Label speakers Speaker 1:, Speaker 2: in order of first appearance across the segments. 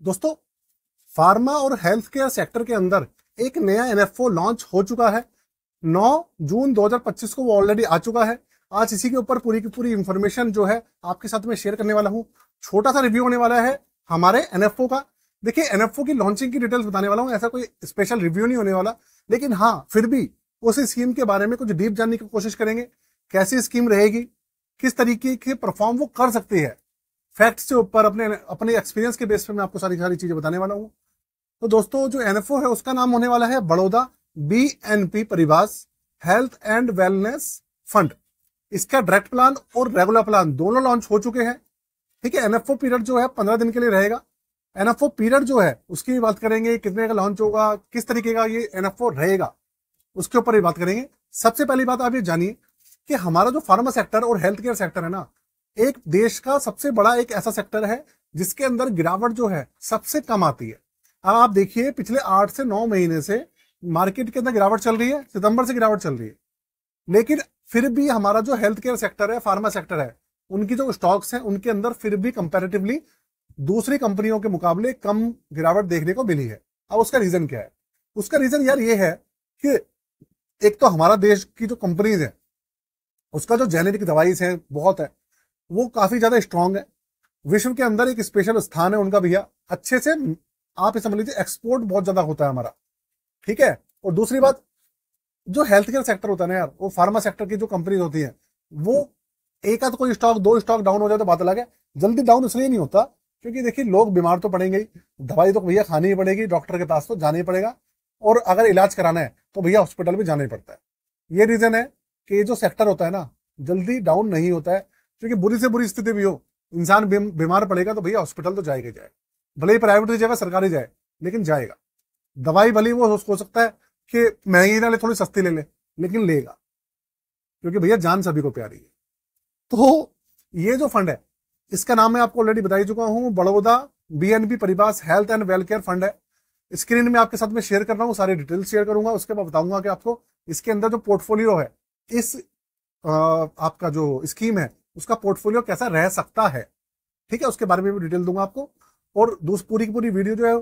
Speaker 1: दोस्तों, फार्मा और health care sector के अंदर एक नया एनएफओ लॉन्च हो चुका है। 9 जून 2025 को वो ऑलरेडी आ चुका है। आज इसी के ऊपर पूरी की पूरी इंफॉर्मेशन जो है आपके साथ में शेयर करने वाला हूं। छोटा सा रिव्यू होने वाला है हमारे एनएफओ का। देखिए, एनएफओ की लॉन्चिंग की डिटेल्स बताने वाला हूं, ऐसा कोई स्पेशल रिव्यू नहीं होने वाला, लेकिन हाँ फिर भी उस स्कीम के बारे में कुछ डीप जानने की कोशिश करेंगे। कैसी स्कीम रहेगी, किस तरीके के परफॉर्म वो कर सकती है, फैक्ट्स के ऊपर अपने अपने एक्सपीरियंस के बेस पे मैं आपको सारी सारी चीजें बताने वाला हूं। तो दोस्तों, जो एनएफओ है उसका नाम होने वाला है Baroda BNP Paribas health and wellness fund. इसका डायरेक्ट प्लान और रेगुलर प्लान दोनों लॉन्च हो चुके हैं। ठीक है, एनएफओ पीरियड जो है 15 दिन के लिए रहेगा। एनएफओ पीरियड जो है उसकी भी बात करेंगे, कितने का लॉन्च होगा, किस तरीके का ये एनएफओ रहेगा, उसके ऊपर भी बात करेंगे। सबसे पहली बात आप ये जानिए कि हमारा जो फार्मा सेक्टर और हेल्थ केयर सेक्टर है ना, एक देश का सबसे बड़ा एक ऐसा सेक्टर है जिसके अंदर गिरावट जो है सबसे कम आती है। अब आप देखिए, पिछले 8 से 9 महीने से मार्केट के अंदर गिरावट चल रही है, सितंबर से गिरावट चल रही है, लेकिन फिर भी हमारा जो हेल्थ केयर सेक्टर है, फार्मा सेक्टर है, उनकी जो स्टॉक्स हैं उनके अंदर फिर भी कंपैरेटिवली दूसरी कंपनियों के मुकाबले कम गिरावट देखने को मिली है। अब उसका रीजन क्या है? उसका रीजन यार ये है कि एक तो हमारा देश की जो कंपनीज है उसका जो जेनेरिक दवाई है बहुत है, वो काफी ज्यादा स्ट्रांग है। विश्व के अंदर एक स्पेशल स्थान है उनका भैया, अच्छे से आप समझ लीजिए एक्सपोर्ट बहुत ज्यादा होता है हमारा। ठीक है, और दूसरी बात, जो हेल्थ केयर सेक्टर होता है ना यार, वो फार्मा सेक्टर की जो कंपनीज होती है, वो एक आध कोई स्टॉक 2 स्टॉक डाउन हो जाए तो बात अलग है। जल्दी डाउन इसलिए नहीं होता क्योंकि देखिए, लोग बीमार तो पड़ेंगे ही, दवाई तो भैया खानी ही पड़ेगी, डॉक्टर के पास तो जाना ही पड़ेगा, और अगर इलाज कराना है तो भैया हॉस्पिटल में जाना ही पड़ता है। ये रीजन है कि ये जो सेक्टर होता है ना, जल्दी डाउन नहीं होता है, क्योंकि बुरी से बुरी स्थिति भी हो, इंसान बीमार पड़ेगा तो भैया हॉस्पिटल तो जाएगा जाए, भले ही प्राइवेट की जगह सरकारी जाए, लेकिन जाएगा। दवाई भले वो हो सकता है कि महंगी ना ले, थोड़ी सस्ती ले ले, लेकिन लेगा, क्योंकि भैया जान सभी को प्यारी है। तो ये जो फंड है, इसका नाम मैं आपको ऑलरेडी बता ही चुका हूं, Baroda BNP Paribas health and well care fund है। स्क्रीन में आपके साथ में शेयर कर रहा हूं, सारी डिटेल्स शेयर करूंगा, उसके बाद बताऊंगा कि आपको इसके अंदर जो पोर्टफोलियो है, इस आपका जो स्कीम है उसका पोर्टफोलियो कैसा रह सकता है। ठीक है, उसके बारे में भी डिटेल दूंगा आपको। और पूरी की पूरी वीडियो जो है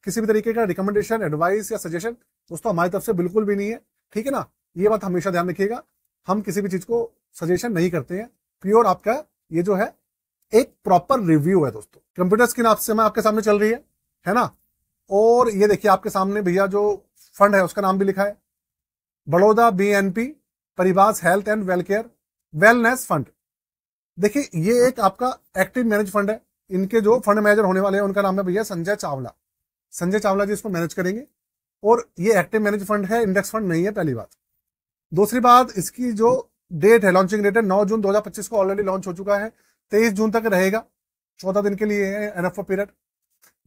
Speaker 1: किसी भी तरीके का रिकमेंडेशन, एडवाइस या सजेशन दोस्तों हमारी तरफ से बिल्कुल भी नहीं है। ठीक है ना, ये बात हमेशा ध्यान रखिएगा, हम किसी भी चीज को सजेशन नहीं करते हैं। प्योर आपका ये जो है एक प्रॉपर रिव्यू है दोस्तों। कंप्यूटर स्क्रीन आपसे मैं आपके सामने चल रही है ना, और ये देखिए आपके सामने भैया जो फंड है उसका नाम भी लिखा है, Baroda BNP Paribas health and well care wellness fund. देखिए, ये एक आपका एक्टिव मैनेज फंड है। इनके जो फंड मैनेजर होने वाले हैं उनका नाम है भैया संजय चावला। संजय चावला जी इसको मैनेज करेंगे, और ये एक्टिव मैनेज फंड है, इंडेक्स फंड नहीं है, पहली बात। दूसरी बात, इसकी जो डेट है, लॉन्चिंग डेट है 9 जून 2025 को ऑलरेडी लॉन्च हो चुका है, 23 जून तक रहेगा, 14 दिन के लिए है एनएफओ पीरियड।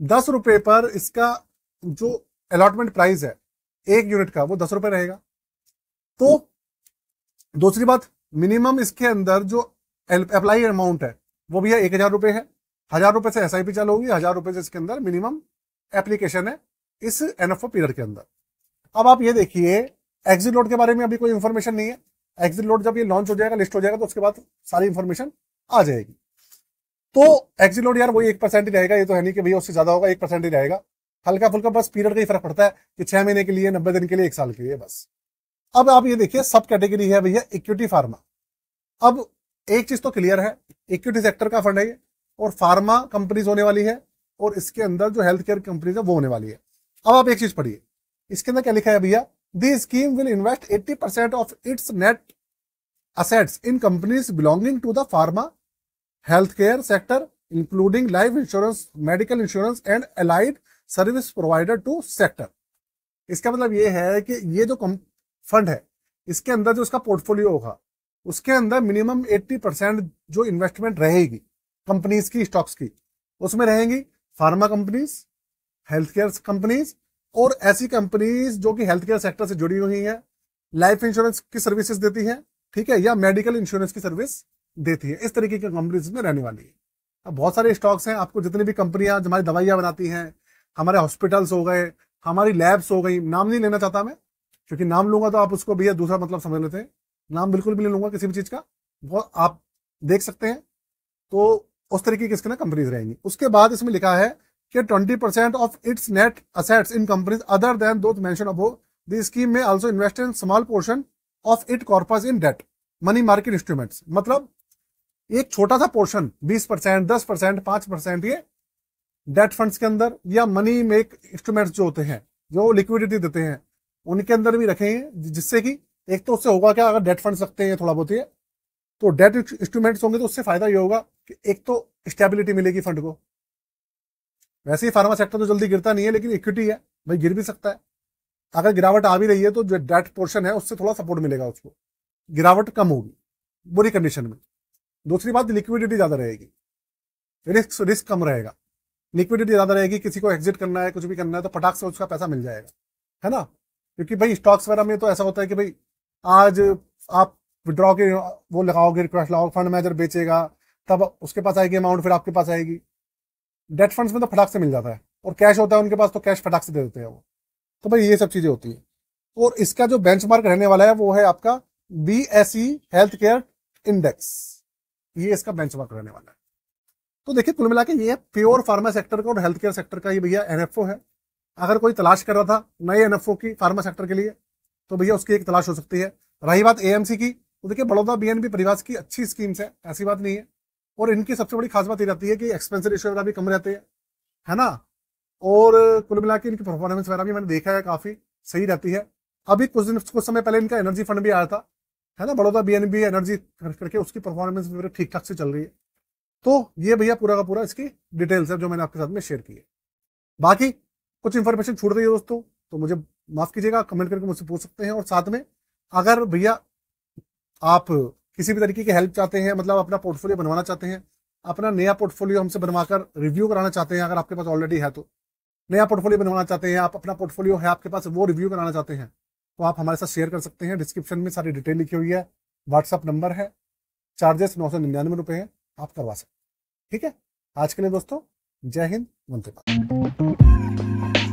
Speaker 1: 10 रुपए पर इसका जो अलॉटमेंट प्राइस है 1 यूनिट का, वो 10 रुपए रहेगा। तो दूसरी बात, मिनिमम इसके अंदर जो अप्लाई अमाउंट है वो भैया 1000 रुपए है। 1000 रुपए से एसआईपी चालू होगी, 1000 रुपए से इसके अंदर मिनिमम एप्लीकेशन है इस एनएफओ पीरियड के अंदर। अब आप ये देखिए, एग्जिट लोड के बारे में अभी कोई इंफॉर्मेशन नहीं है। एग्जिट लोड जब ये लॉन्च हो जाएगा, लिस्ट हो जाएगा, तो उसके बाद सारी इंफॉर्मेशन आ जाएगी। तो एग्जिट लोड यार वही 1% ही रहेगा, ये तो है नहीं कि भैया उससे ज्यादा होगा, 1% ही रहेगा। हल्का फुल्का बस पीरियड का ही फर्क पड़ता है कि 6 महीने के लिए, 90 दिन के लिए, 1 साल के लिए, बस। अब आप ये देखिए, सब कैटेगरी है भैया इक्विटी फार्मा। अब एक चीज तो क्लियर है, इक्विटी सेक्टर का फंड है ये, और फार्मा कंपनीज होने वाली है, और इसके अंदर जो हेल्थ केयर कंपनीज है वो होने वाली है। अब आप एक चीज पढ़िए, इसके अंदर क्या लिखा है भैया, the scheme will invest 80% of its net assets in companies belonging to the pharma health care sector, including life insurance, medical insurance and allied service provider to sector. इसका मतलब ये है कि ये जो फंड है, इसके अंदर जो इसका पोर्टफोलियो होगा, उसके अंदर मिनिमम 80% जो इन्वेस्टमेंट रहेगी कंपनीज की, स्टॉक्स की, उसमें रहेंगी pharma companies, health care companies, और ऐसी कंपनीज जो कि हेल्थ केयर सेक्टर से जुड़ी हुई हैं, लाइफ इंश्योरेंस की सर्विसेज देती हैं, ठीक है, या मेडिकल इंश्योरेंस की सर्विस देती है। इस तरीके की कंपनीज में रहने वाली है। अब बहुत सारे स्टॉक्स हैं, आपको जितनी भी कंपनियां हमारी दवाइयां बनाती हैं, हमारे हॉस्पिटल्स हो गए, हमारी लैब्स हो गई, नाम नहीं लेना चाहता मैं, क्योंकि नाम लूंगा तो आप उसको भैया दूसरा मतलब समझ लेते हैं। नाम बिल्कुल भी नहीं लूंगा किसी भी चीज का, वो आप देख सकते हैं। तो उस तरीके की इसके ना कंपनीज रहेंगी। उसके बाद इसमें लिखा है कि 20% of its net assets in companies other than those mention above, the scheme may also invest in small portion of it corpus in debt money market instruments. मतलब एक छोटा सा पोर्शन 20%, 10%, 5% ये डेट फंड्स के अंदर या मनी मेक इंस्ट्रूमेंट्स जो होते हैं, जो लिक्विडिटी देते हैं, उनके अंदर भी रखेंगे, जिससे कि एक तो उससे होगा क्या, अगर डेट फंड्स रखते हैं थोड़ा बहुत ये, तो डेट इंस्ट्रूमेंट्स होंगे तो उससे फायदा ये होगा कि एक तो स्टेबिलिटी मिलेगी फंड को। वैसे ही फार्मा सेक्टर तो जल्दी गिरता नहीं है, लेकिन इक्विटी है भाई, गिर भी सकता है। अगर गिरावट आ भी रही है तो जो डेट पोर्शन है उससे थोड़ा सपोर्ट मिलेगा, उसको गिरावट कम होगी बुरी कंडीशन में। दूसरी बात, लिक्विडिटी ज्यादा रहेगी, रिस्क कम रहेगा, लिक्विडिटी ज्यादा रहेगी। किसी को एग्जिट करना है, कुछ भी करना है तो फटाक से उसका पैसा मिल जाएगा, है ना। क्योंकि भाई स्टॉक्स वगैरह में तो ऐसा होता है कि भाई आज आप विड्रॉ के वो लगाओगे, रिक्वेस्ट लगाओगे, फंड मैनेजर बेचेगा, तब उसके पास आएगी अमाउंट, फिर आपके पास आएगी। डेट फंड्स में तो फटाक से मिल जाता है, और कैश होता है उनके पास तो कैश फटाक से दे देते हैं वो। तो भाई ये सब चीजें होती है। और इसका जो बेंचमार्क रहने वाला है वो है आपका BSE हेल्थ केयर इंडेक्स, ये इसका बेंचमार्क रहने वाला है। तो देखिए कुल मिला के ये प्योर फार्मा सेक्टर का और हेल्थ केयर सेक्टर का ये भैया NFO है। अगर कोई तलाश कर रहा था नए NFO की फार्मा सेक्टर के लिए तो भैया उसकी एक तलाश हो सकती है। रही बात AMC की, तो देखिए बड़ौदा BNB परिवार की अच्छी स्कीम्स है, ऐसी बात नहीं है। और इनकी सबसे बड़ी खास बात ये रहती है कि एक्सपेंस रेशियो वगैरह भी कम रहते हैं, है ना। और कुल मिला के इनकी परफॉर्मेंस वगैरह भी मैंने देखा है काफी सही रहती है। अभी कुछ समय पहले इनका एनर्जी फंड भी आया था, है ना, बड़ौदा BNB एनर्जी करके, उसकी परफॉर्मेंस भी ठीक ठाक से चल रही है। तो ये भैया पूरा का पूरा इसकी डिटेल्स है जो मैंने आपके साथ में शेयर की है। बाकी कुछ इंफॉर्मेशन छूट रही है दोस्तों तो मुझे माफ कीजिएगा, कमेंट करके मुझसे पूछ सकते हैं। और साथ में अगर भैया आप किसी भी तरीके की हेल्प चाहते हैं, मतलब अपना पोर्टफोलियो बनवाना चाहते हैं, अपना नया पोर्टफोलियो हमसे बनवाकर रिव्यू कराना चाहते हैं, अगर आपके पास ऑलरेडी है तो नया पोर्टफोलियो बनवाना चाहते हैं, आप अपना पोर्टफोलियो है आपके पास वो रिव्यू कराना चाहते हैं, तो आप हमारे साथ शेयर कर सकते हैं। डिस्क्रिप्शन में सारी डिटेल लिखी हुई है, व्हाट्सअप नंबर है, चार्जेस 999 रुपए है, आप करवा सकते हैं। ठीक है, आज के लिए दोस्तों जय हिंद, वंदे मातरम।